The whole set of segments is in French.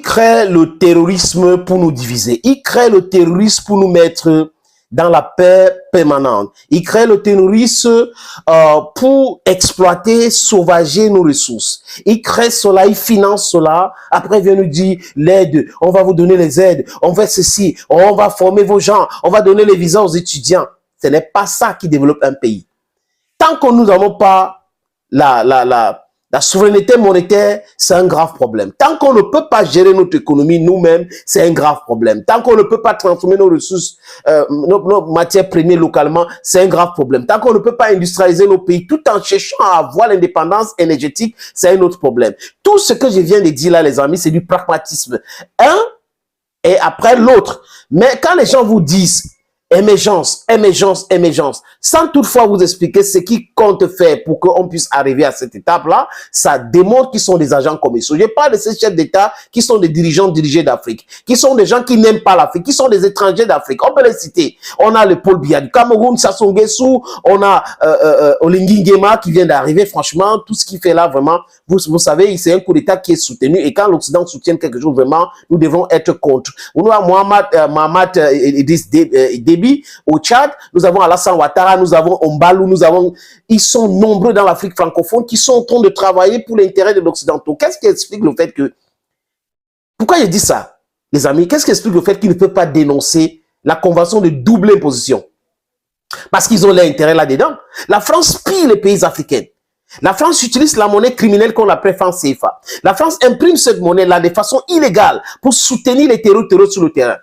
créent le terrorisme pour nous diviser. Ils créent le terrorisme pour nous mettre dans la paix permanente. Ils créent le terrorisme pour exploiter, sauvager nos ressources. Ils créent cela, ils financent cela. Après, ils viennent nous dire l'aide, on va vous donner les aides, on fait ceci, on va former vos gens, on va donner les visas aux étudiants. Ce n'est pas ça qui développe un pays. Tant que nous n'avons pas la souveraineté monétaire, c'est un grave problème. Tant qu'on ne peut pas gérer notre économie nous-mêmes, c'est un grave problème. Tant qu'on ne peut pas transformer nos ressources, nos matières premières localement, c'est un grave problème. Tant qu'on ne peut pas industrialiser nos pays tout en cherchant à avoir l'indépendance énergétique, c'est un autre problème. Tout ce que je viens de dire là, les amis, c'est du pragmatisme. Un et après l'autre. Mais quand les gens vous disent émergence, émergence, émergence, sans toutefois vous expliquer ce qu'ils comptent faire pour qu'on puisse arriver à cette étape-là, ça démontre qu'ils sont des agents commerciaux. Je parle de ces chefs d'État qui sont des dirigeants dirigés d'Afrique, qui sont des gens qui n'aiment pas l'Afrique, qui sont des étrangers d'Afrique. On peut les citer. On a le Paul Biya du Cameroun, Sassou Nguesso, on a Oligui Nguema qui vient d'arriver. Franchement, tout ce qu'il fait là, vraiment, vous savez, c'est un coup d'État qui est soutenu. Et quand l'Occident soutient quelque chose, vraiment, nous devons être contre. On a Mohamed Idriss Déby au Tchad, nous avons Alassane Ouattara, nous avons Ombalou, ils sont nombreux dans l'Afrique francophone qui sont en train de travailler pour l'intérêt de l'Occidentaux. Qu'est-ce qui explique le fait que... Pourquoi je dis ça, les amis? Qu'est-ce qui explique le fait qu'ils ne peuvent pas dénoncer la convention de double imposition? Parce qu'ils ont l'intérêt là-dedans. La France pille les pays africains. La France utilise la monnaie criminelle qu'on appelle franc CFA. La France imprime cette monnaie-là de façon illégale pour soutenir les terroristes sur le terrain.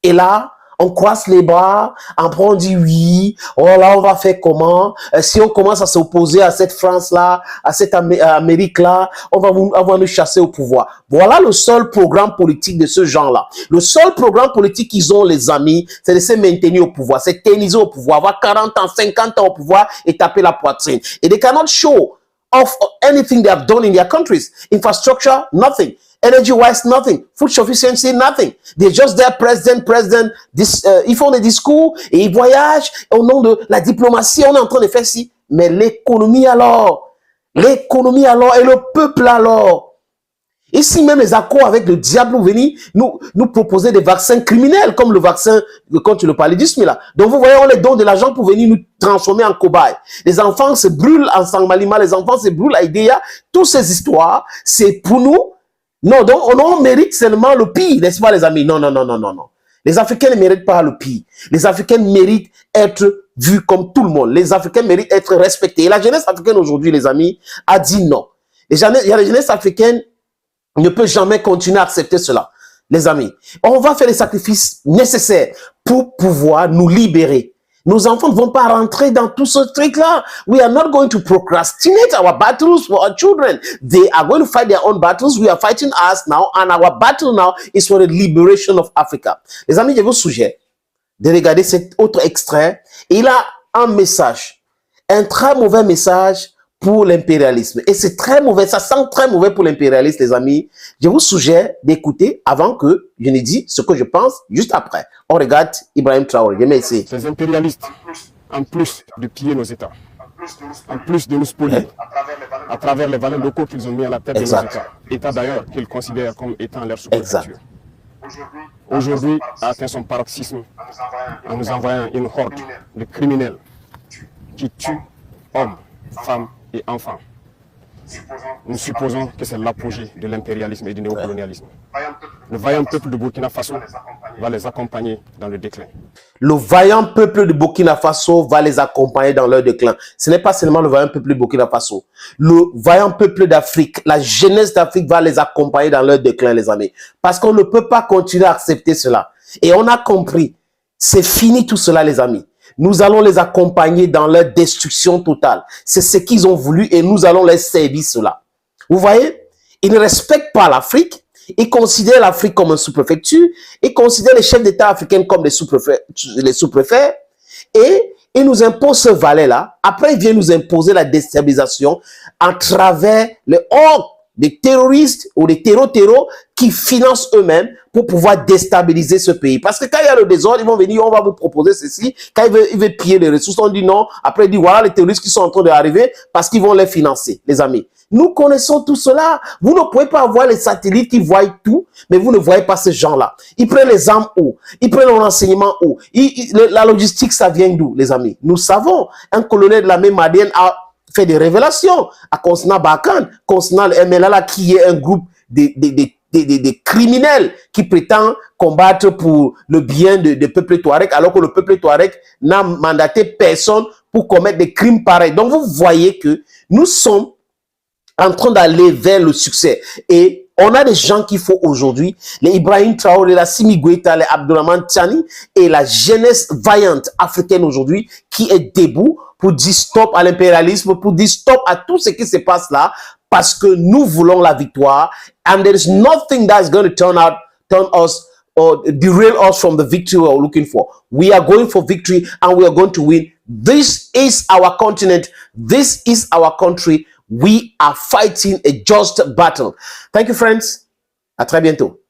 Et là, on croise les bras, après on dit oui, oh là on va faire comment, si on commence à s'opposer à cette France-là, à cette Amérique-là, on va nous chasser au pouvoir. Voilà le seul programme politique de ce genre-là. Le seul programme politique qu'ils ont, les amis, c'est de se maintenir au pouvoir, c'est tenir au pouvoir, avoir 40 ans, 50 ans au pouvoir et taper la poitrine. Et they cannot show off anything they have done in their countries. Infrastructure, nothing. Energy-wise, nothing. Food sufficiency, nothing. They're just there, president. Ils font des discours et ils voyagent au nom de la diplomatie. On est en train de faire ci. Mais l'économie alors? L'économie alors? Et le peuple alors? Ici même les accords avec le diable nous venir nous proposer des vaccins criminels comme le vaccin contre le paludisme là. Donc vous voyez, on les donne de l'argent pour venir nous transformer en cobayes. Les enfants se brûlent en Sangalima, les enfants se brûlent à Idéa. Toutes ces histoires, c'est pour nous. Non, donc on mérite seulement le pire, n'est-ce pas les amis? Non. Les Africains ne méritent pas le pire. Les Africains méritent être vus comme tout le monde. Les Africains méritent être respectés. Et la jeunesse africaine aujourd'hui, les amis, a dit non. La jeunesse africaine ne peut jamais continuer à accepter cela. Les amis, on va faire les sacrifices nécessaires pour pouvoir nous libérer. Nos enfants ne vont pas rentrer dans tout ce truc-là. We are not going to procrastinate our battles for our children. They are going to fight their own battles. We are fighting us now. And our battle now is for the liberation of Africa. Les amis, je vous suggère de regarder cet autre extrait. Il a un message. Un très mauvais message pour l'impérialisme. Et c'est très mauvais. Ça sent très mauvais pour l'impérialisme, les amis. Je vous suggère d'écouter avant que je ne dise ce que je pense juste après. On regarde Ibrahim Traoré. Je mets ici. Ces impérialistes, en plus de piller nos États, en plus de nous spolier, à travers les valeurs locaux qu'ils ont mis à la tête de nos États, États d'ailleurs qu'ils considèrent comme étant leur sous-préfecture. Aujourd'hui, a atteint son paroxysme en nous envoyant une horde de criminels qui tuent hommes, femmes et enfants. Nous supposons que c'est l'apogée de l'impérialisme et du néocolonialisme. Le vaillant peuple de Burkina Faso va les accompagner dans le déclin. Le vaillant peuple de Burkina Faso va les accompagner dans leur déclin. Ce n'est pas seulement le vaillant peuple de Burkina Faso. Le vaillant peuple d'Afrique, la jeunesse d'Afrique va les accompagner dans leur déclin, les amis. Parce qu'on ne peut pas continuer à accepter cela. Et on a compris. C'est fini tout cela, les amis. Nous allons les accompagner dans leur destruction totale. C'est ce qu'ils ont voulu et nous allons les servir cela. Vous voyez? Ils ne respectent pas l'Afrique. Ils considèrent l'Afrique comme une sous-préfecture. Ils considèrent les chefs d'État africains comme des sous-préfets. Et ils nous imposent ce valet-là. Après, ils viennent nous imposer la déstabilisation à travers le horde des terroristes ou des terreaux qui financent eux-mêmes pour pouvoir déstabiliser ce pays. Parce que quand il y a le désordre, ils vont venir, on va vous proposer ceci. Quand ils veulent piller les ressources, on dit non. Après, ils disent voilà les terroristes qui sont en train d'arriver parce qu'ils vont les financer, les amis. Nous connaissons tout cela. Vous ne pouvez pas avoir les satellites qui voient tout, mais vous ne voyez pas ces gens-là. Ils prennent les armes où? Ils prennent le renseignement où? La logistique, ça vient d'où, les amis? Nous savons. Un colonel de la même Madienne a fait des révélations à concernant Bakan, concernant le MLA, qui est un groupe des criminels qui prétendent combattre pour le bien des peuples Touareg, alors que le peuple Touareg n'a mandaté personne pour commettre des crimes pareils. Donc, vous voyez que nous sommes en train d'aller vers le succès. Et on a des gens qu'il faut aujourd'hui, les Ibrahim Traoré, la Simi Goïta, les Abdourahmane Tchani et la jeunesse vaillante africaine aujourd'hui qui est debout pour dire stop à l'impérialisme, pour dire stop à tout ce qui se passe là, parce que nous voulons la victoire. And there is nothing that's going to turn us or derail us from the victory we're looking for. We are going for victory and we are going to win. This is our continent. This is our country. We are fighting a just battle. Thank you, friends. À très bientôt.